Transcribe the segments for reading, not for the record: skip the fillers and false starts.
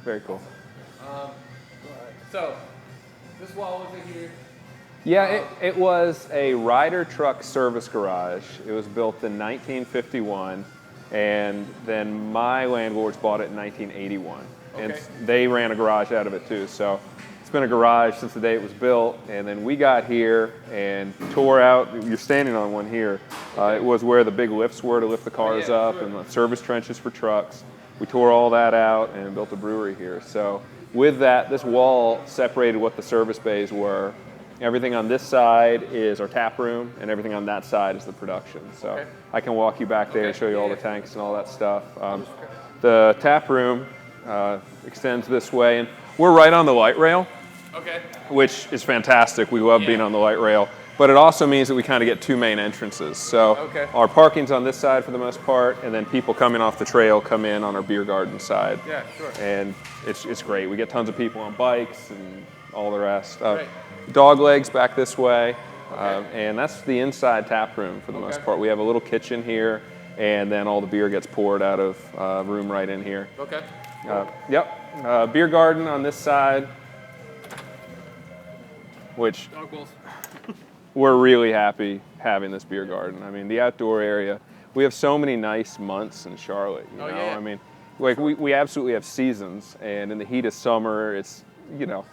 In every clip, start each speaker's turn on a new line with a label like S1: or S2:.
S1: Very cool.
S2: So, this wall over here.
S1: Yeah, it was a Ryder truck service garage. It was built in 1951, and then my landlords bought it in 1981.
S2: Okay.
S1: And they ran a garage out of it too. So it's been a garage since the day it was built, and then we got here and tore out, you're standing on one here, it was where the big lifts were to lift the cars up,
S2: sure.
S1: and the service trenches for trucks. We tore all that out and built a brewery here. So with that, this wall separated what the service bays were. Everything on this side is our tap room, and everything on that side is the production. So I can walk you back there and show you all the tanks and all that stuff. The tap room extends this way, and we're right on the light rail, which is fantastic. We love being on the light rail. But it also means that we kind of get two main entrances. So our parking's on this side for the most part, and then people coming off the trail come in on our beer garden side.
S2: Yeah, sure.
S1: And it's great. We get tons of people on bikes and all the rest. Dog legs back this way, and that's the inside tap room for the most part. We have a little kitchen here, and then all the beer gets poured out of room right in here. Beer garden on this side, which we're really happy having this beer garden. I mean, the outdoor area, we have so many nice months in Charlotte, you know? I mean, like we absolutely have seasons, and in the heat of summer, it's, you know,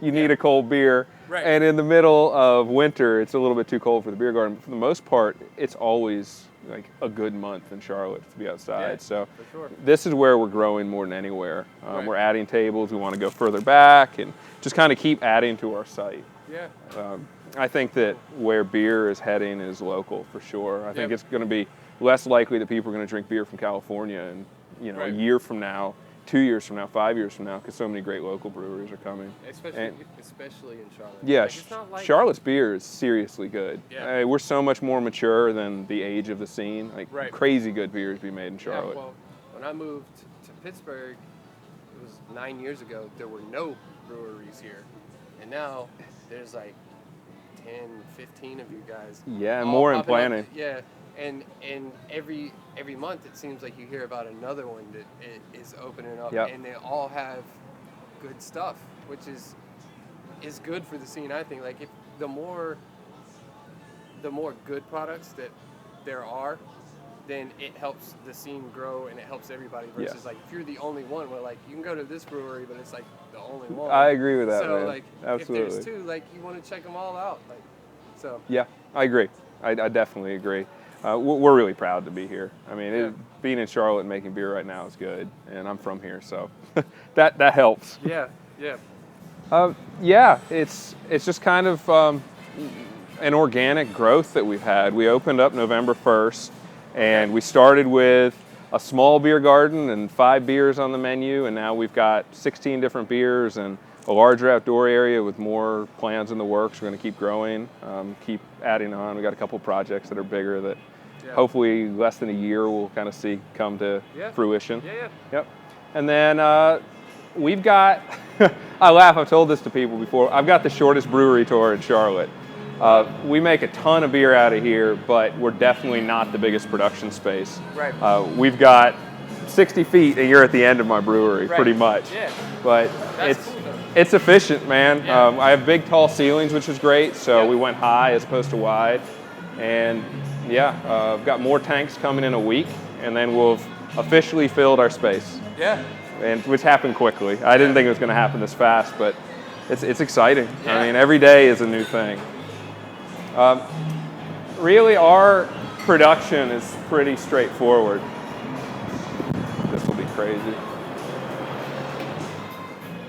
S1: you need a cold beer. And in the middle of winter, it's a little bit too cold for the beer garden. But for the most part, it's always like a good month in Charlotte to be outside. So this is where we're growing more than anywhere. We're adding tables. We want to go further back and just kind of keep adding to our site. I think that where beer is heading is local for sure. I think it's going to be less likely that people are going to drink beer from California and, you know, a year from now, 2 years from now, 5 years from now, because so many great local breweries are coming.
S2: Especially in Charlotte.
S1: Yeah, like Charlotte's beer is seriously good. We're so much more mature than the age of the scene. Like crazy good beers be made in Charlotte.
S2: Well, when I moved to Pittsburgh, it was 9 years ago, there were no breweries here. And now there's like 10, 15 of you guys.
S1: Yeah, and more in planning.
S2: And every month it seems like you hear about another one that is opening up, and they all have good stuff, which is good for the scene. I think like if the more good products that there are, then it helps the scene grow and it helps everybody. Versus like if you're the only one, well, like you can go to this brewery, but it's like the only one.
S1: I agree with that.
S2: So
S1: man.
S2: like
S1: absolutely.
S2: If there's two, like you want to check them all out. Like so.
S1: Yeah, I agree. I definitely agree. We're really proud to be here. I mean, being in Charlotte and making beer right now is good, and I'm from here, so that helps. It's just kind of an organic growth that we've had. We opened up November 1st, and we started with a small beer garden and 5 beers on the menu, and now we've got 16 different beers and a larger outdoor area with more plans in the works. We're going to keep growing, keep adding on. We got a couple projects that are bigger that hopefully less than a year we'll kind of see come to fruition. And then we've got, I laugh, I've told this to people before, I've got the shortest brewery tour in Charlotte. We make a ton of beer out of here, but we're definitely not the biggest production space. We've got 60 feet and you're at the end of my brewery, pretty much. But it's efficient, man. I have big, tall ceilings, which is great, so we went high as opposed to wide. And I've got more tanks coming in a week, and then we'll have officially filled our space. And which happened quickly. I didn't think it was going to happen this fast, but it's exciting. I mean, every day is a new thing. Really, our production is pretty straightforward. This will be crazy.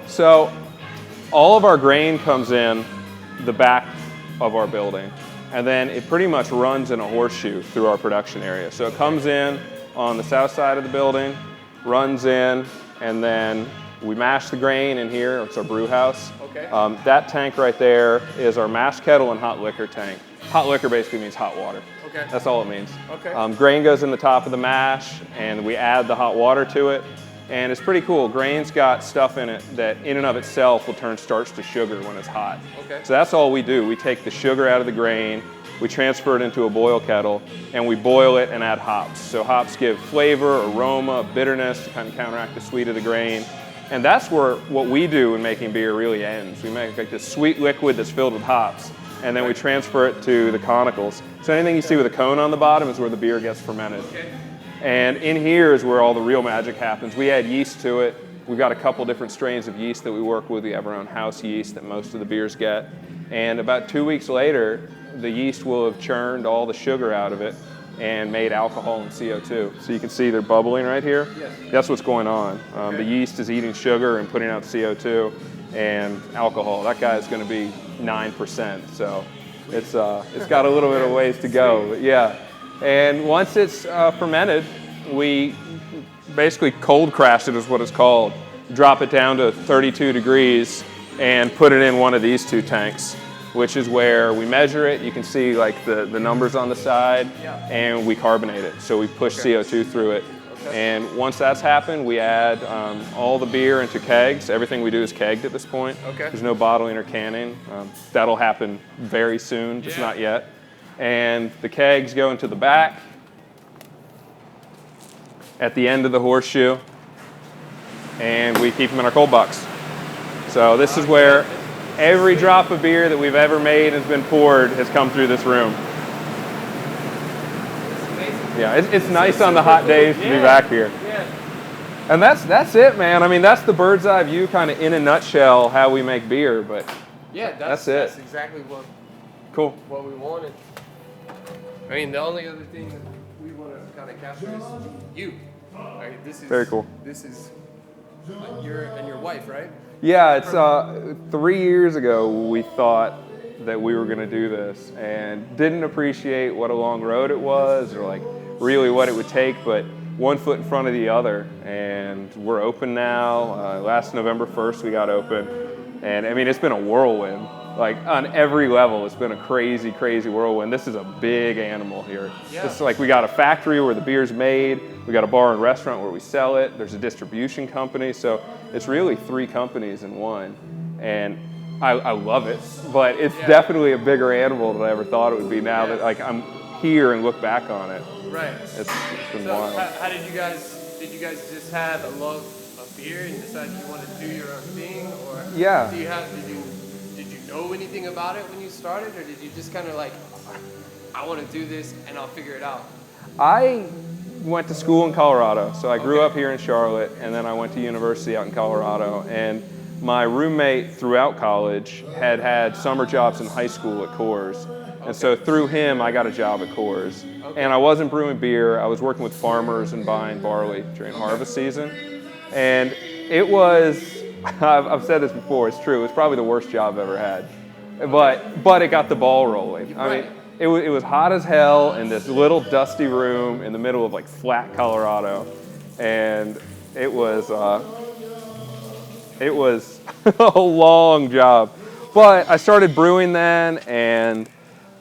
S1: So, all of our grain comes in the back of our building, and then it pretty much runs in a horseshoe through our production area. So it comes in on the south side of the building, runs in, and then we mash the grain in here. It's our brew house. That tank right there is our mash kettle and hot liquor tank. Hot liquor basically means hot water. That's all it means. Grain goes in the top of the mash, and we add the hot water to it. And it's pretty cool. Grain's got stuff in it that in and of itself will turn starch to sugar when it's hot. So that's all we do. We take the sugar out of the grain, we transfer it into a boil kettle, and we boil it and add hops. So hops give flavor, aroma, bitterness to kind of counteract the sweet of the grain. And that's where what we do in making beer really ends. We make like this sweet liquid that's filled with hops, and then we transfer it to the conicals. So anything you see with a cone on the bottom is where the beer gets fermented. And in here is where all the real magic happens. We add yeast to it. We've got a couple different strains of yeast that we work with. We have our own house yeast that most of the beers get. And about 2 weeks later, the yeast will have churned all the sugar out of it and made alcohol and CO2. So you can see they're bubbling right here.
S2: Yes.
S1: That's what's going on. The yeast is eating sugar and putting out CO2 and alcohol. That guy is going to be 9%. So it's got a little bit of ways to go. But yeah. And once it's fermented, we basically cold crash it is what it's called. Drop it down to 32 degrees and put it in one of these two tanks, which is where we measure it. You can see like the numbers on the side, and we carbonate it. So we push CO2 through it. And once that's happened, we add all the beer into kegs. Everything we do is kegged at this point. There's no bottling or canning. That'll happen very soon, just not yet. And the kegs go into the back at the end of the horseshoe, and we keep them in our cold box. So this is where every drop of beer that we've ever made has been poured has come through this room. Yeah, it's nice on the hot days to be back here. And that's it, man. I mean, that's the bird's eye view, kind of in a nutshell, how we make beer. But that's it. That's
S2: exactly what we wanted. I mean, the only other thing that we want to kind of capture is you. Right? This is
S1: very cool.
S2: This is your wife, right?
S1: Yeah, it's 3 years ago we thought that we were going to do this and didn't appreciate what a long road it was or like really what it would take, but one foot in front of the other, and we're open now. Last November 1st we got open, and I mean it's been a whirlwind. Like on every level, it's been a crazy, crazy whirlwind. This is a big animal here. It's like we got a factory where the beer's made. We got a bar and restaurant where we sell it. There's a distribution company. So it's really 3 companies in one. And I love it, but it's definitely a bigger animal than I ever thought it would be now that like I'm here and look back on it.
S2: Right.
S1: It's been wild.
S2: How did you guys just have a love of beer and decide you wanted to do your own thing, or did you know anything about it when you started, or did you just kind of like, I want to do this and I'll figure it out?
S1: I went to school in Colorado, so I grew up here in Charlotte, and then I went to university out in Colorado, and my roommate throughout college had summer jobs in high school at Coors. And so through him, I got a job at Coors. And I wasn't brewing beer, I was working with farmers and buying barley during harvest season. And it was, I've said this before, it's true, it's probably the worst job I've ever had. But it got the ball rolling. I mean, it was hot as hell in this little dusty room in the middle of like flat Colorado. And it was a long job. But I started brewing then, and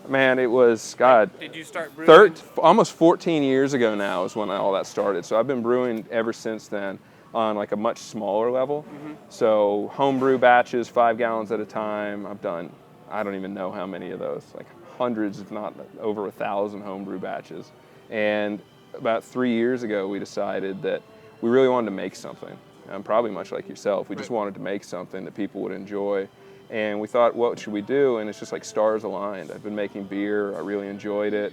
S1: man, it was, God.
S2: Did you start brewing?
S1: Almost 14 years ago now is when all that started. So I've been brewing ever since then on like a much smaller level. So homebrew batches, 5 gallons at a time. I've done, I don't even know how many of those, like hundreds, if not over 1,000 homebrew batches. And about 3 years ago, we decided that we really wanted to make something. Probably much like yourself, we just wanted to make something that people would enjoy. And we thought, what should we do? And it's just like stars aligned. I've been making beer, I really enjoyed it.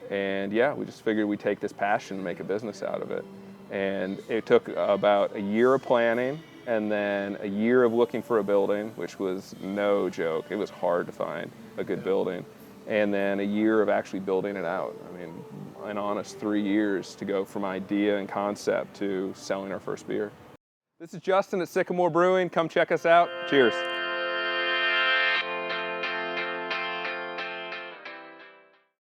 S1: And yeah, we just figured we'd take this passion and make a business out of it. And it took about a year of planning and then a year of looking for a building, which was no joke. It was hard to find a good building. And then a year of actually building it out. I mean, an honest 3 years to go from idea and concept to selling our first beer. This is Justin at Sycamore Brewing. Come check us out. Cheers.